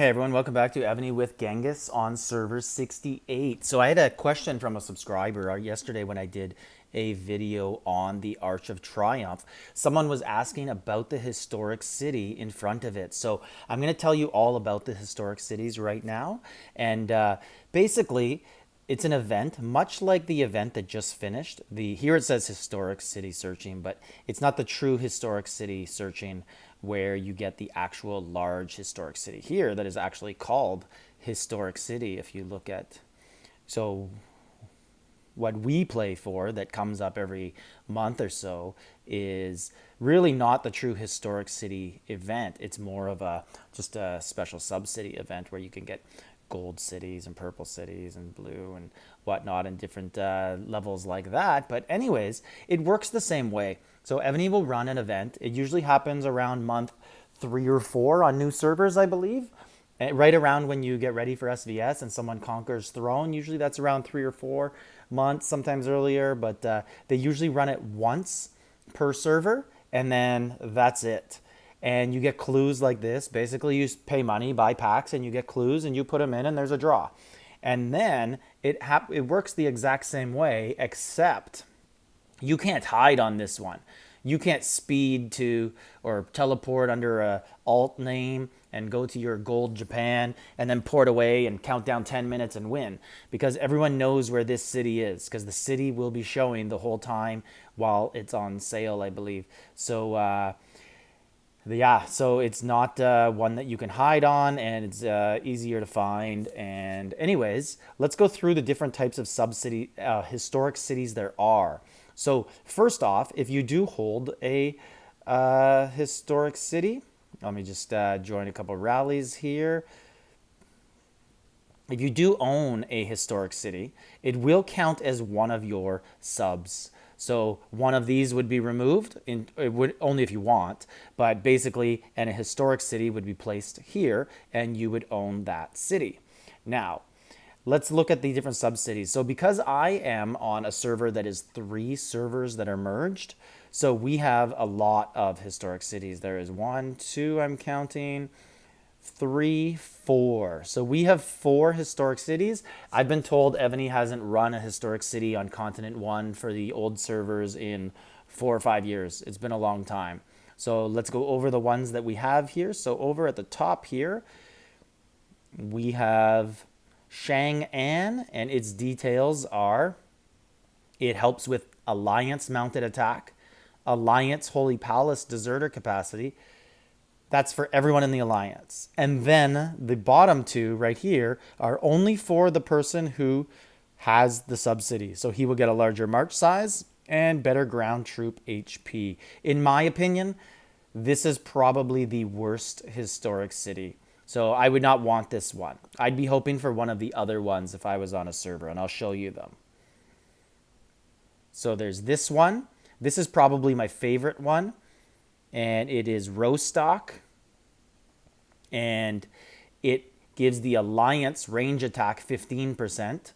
Hey everyone, welcome back to Evony with Genghis on server 68. So I had a question from a subscriber yesterday when I did a video on the Arch of Triumph. Someone was asking about the historic city in front of it. So I'm going to tell you all about the historic cities right now. And basically, it's an event, much like the event that just finished. Here it says historic city searching, but it's not the true historic city searching where you get the actual large historic city here that is actually called historic city. If you look at, so what we play for that comes up every month or so is really not the true historic city event. It's more of a just a special sub-city event where you can get gold cities and purple cities and blue and whatnot and different levels like that. But anyways, it works the same way. So Evony will run an event. It usually happens around month 3 or 4 on new servers, I believe. Right around when you get ready for SVS and someone conquers Throne. Usually that's around 3 or 4 months, sometimes earlier, but they usually run it once per server, and then that's it. And you get clues like this. Basically, you pay money, buy packs, and you get clues, and you put them in, and there's a draw. And then it works the exact same way, except you can't hide on this one. You can't speed to or teleport under a alt name and go to your gold Japan and then port away and count down 10 minutes and win, because everyone knows where this city is, because the city will be showing the whole time while it's on sale, I believe. So yeah, so it's not one that you can hide on, and it's easier to find. And anyways, let's go through the different types of sub-city, historic cities there are. So first off, if you do hold a historic city, let me just join a couple rallies here. If you do own a historic city, it will count as one of your subs. So one of these would be removed, it would only if you want, but basically, and a historic city would be placed here, and you would own that city. Now, let's look at the different sub-cities. So because I am on a server that is 3 servers that are merged, so we have a lot of historic cities. There is 1, 2, I'm counting, 3, 4. So we have 4 historic cities. I've been told Evony hasn't run a historic city on Continent 1 for the old servers in 4 or 5 years. It's been a long time. So let's go over the ones that we have here. So over at the top here, we have Shanghai, and its details are it helps with Alliance mounted attack, Alliance Holy Palace deserter capacity. That's for everyone in the Alliance. And then the bottom 2 right here are only for the person who has the sub-city. So he will get a larger march size and better ground troop HP. In my opinion, this is probably the worst historic city. So I would not want this one. I'd be hoping for one of the other ones if I was on a server, and I'll show you them. So there's this one. This is probably my favorite one, and it is Rostock, and it gives the Alliance range attack 15%,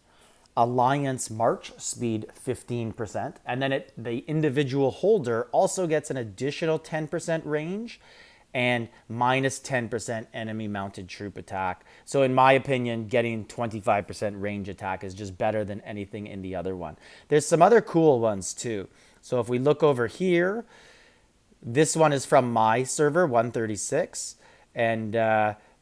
Alliance march speed 15%, and then the individual holder also gets an additional 10% range and minus 10% enemy mounted troop attack. So in my opinion, getting 25% range attack is just better than anything in the other one. There's some other cool ones too. So if we look over here, this one is from my server, 136, and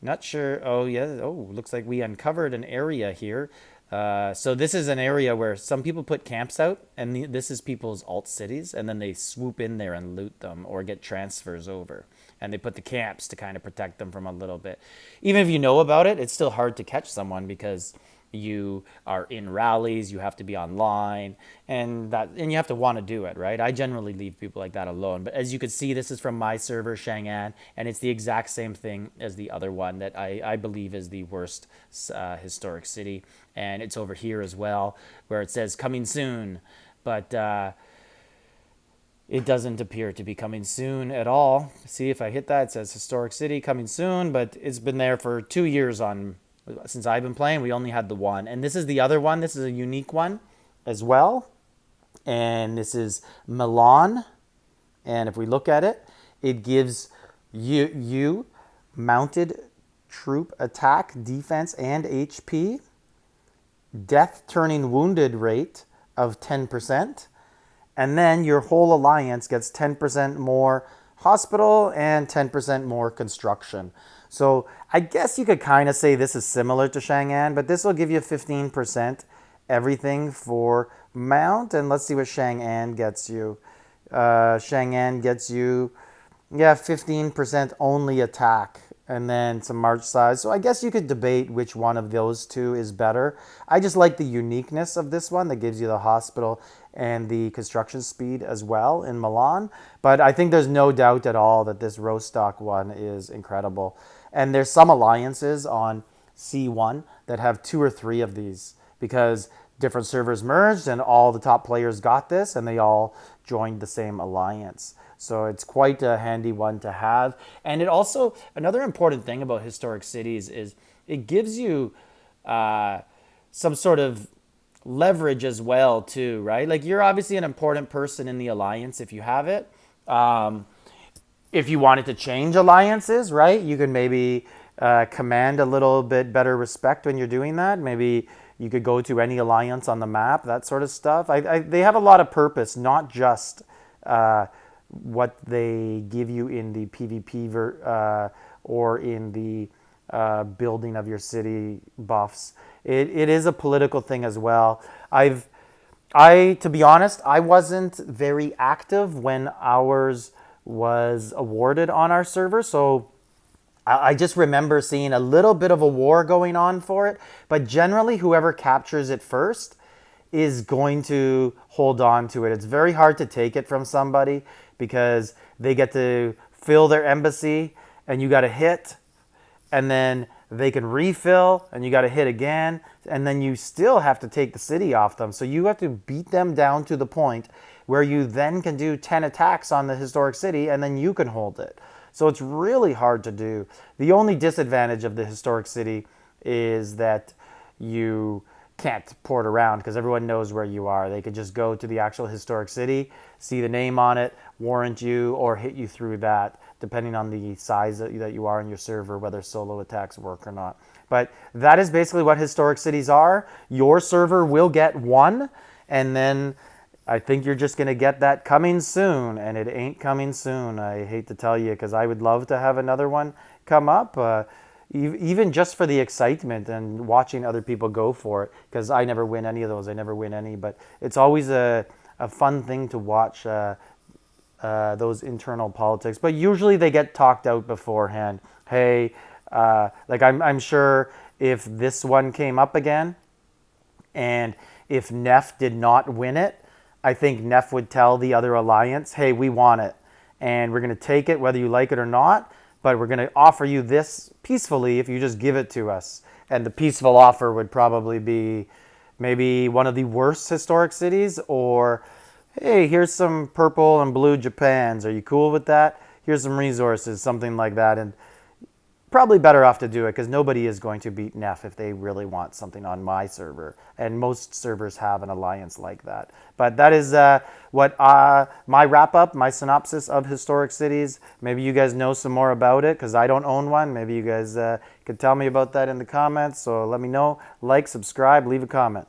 not sure, oh yeah, oh, looks like we uncovered an area here. So this is an area where some people put camps out, and this is people's alt cities, and then they swoop in there and loot them or get transfers over. And they put the camps to kind of protect them from a little bit. Even if you know about it, it's still hard to catch someone because you are in rallies, you have to be online, and you have to want to do it, right? I generally leave people like that alone. But as you can see, this is from my server, Shanghai, and it's the exact same thing as the other one that I believe is the worst historic city. And it's over here as well, where it says coming soon, but it doesn't appear to be coming soon at all. See, if I hit that, it says historic city coming soon, but it's been there for 2 years since I've been playing. We only had the one, and this is the other one. This is a unique one as well, and this is Milan. And if we look at it, it gives you mounted troop attack, defense, and HP. Death turning wounded rate of 10%. And then your whole alliance gets 10% more hospital and 10% more construction. So I guess you could kind of say this is similar to Shanghai, but this will give you 15% everything for mount. And let's see what Shanghai gets you. Shanghai gets you, yeah, 15% only attack and then some march size. So I guess you could debate which one of those two is better. I just like the uniqueness of this one that gives you the hospital and the construction speed as well in Milan. But I think there's no doubt at all that this Rostock one is incredible. And there's some alliances on C1 that have 2 or 3 of these because different servers merged and all the top players got this and they all joined the same alliance. So it's quite a handy one to have. And it also, another important thing about historic cities is it gives you some sort of leverage as well too, right? Like you're obviously an important person in the alliance if you have it. If you wanted to change alliances, right, you can maybe command a little bit better respect when you're doing that. Maybe you could go to any alliance on the map, that sort of stuff. They have a lot of purpose, not just what they give you in the PvP or in the building of your city buffs. It is a political thing as well. To be honest, I wasn't very active when ours was awarded on our server, so I just remember seeing a little bit of a war going on for it, but generally whoever captures it first is going to hold on to it. It's very hard to take it from somebody because they get to fill their embassy and you got to hit, and then they can refill and you got to hit again, and then you still have to take the city off them. So you have to beat them down to the point where you then can do 10 attacks on the historic city and then you can hold it. So it's really hard to do. The only disadvantage of the historic city is that you can't port around because everyone knows where you are. They could just go to the actual historic city, see the name on it, warrant you, or hit you through that, depending on the size that you are in your server, whether solo attacks work or not. But that is basically what historic cities are. Your server will get one, and then I think you're just going to get that coming soon, and it ain't coming soon. I hate to tell you, because I would love to have another one come up, even just for the excitement and watching other people go for it, because I never win any of those. I never win any, but it's always a fun thing to watch those internal politics. But usually they get talked out beforehand. Hey, like I'm sure if this one came up again, and if Neff did not win it, I think Neff would tell the other alliance, hey, we want it, and we're going to take it whether you like it or not, but we're going to offer you this peacefully if you just give it to us. And the peaceful offer would probably be maybe one of the worst historic cities, or, hey, here's some purple and blue Japans. Are you cool with that? Here's some resources, something like that. And probably better off to do it because nobody is going to beat Neff if they really want something on my server. And most servers have an alliance like that. But that is what my wrap-up, my synopsis of historic cities. Maybe you guys know some more about it because I don't own one. Maybe you guys could tell me about that in the comments. So let me know. Like, subscribe, leave a comment.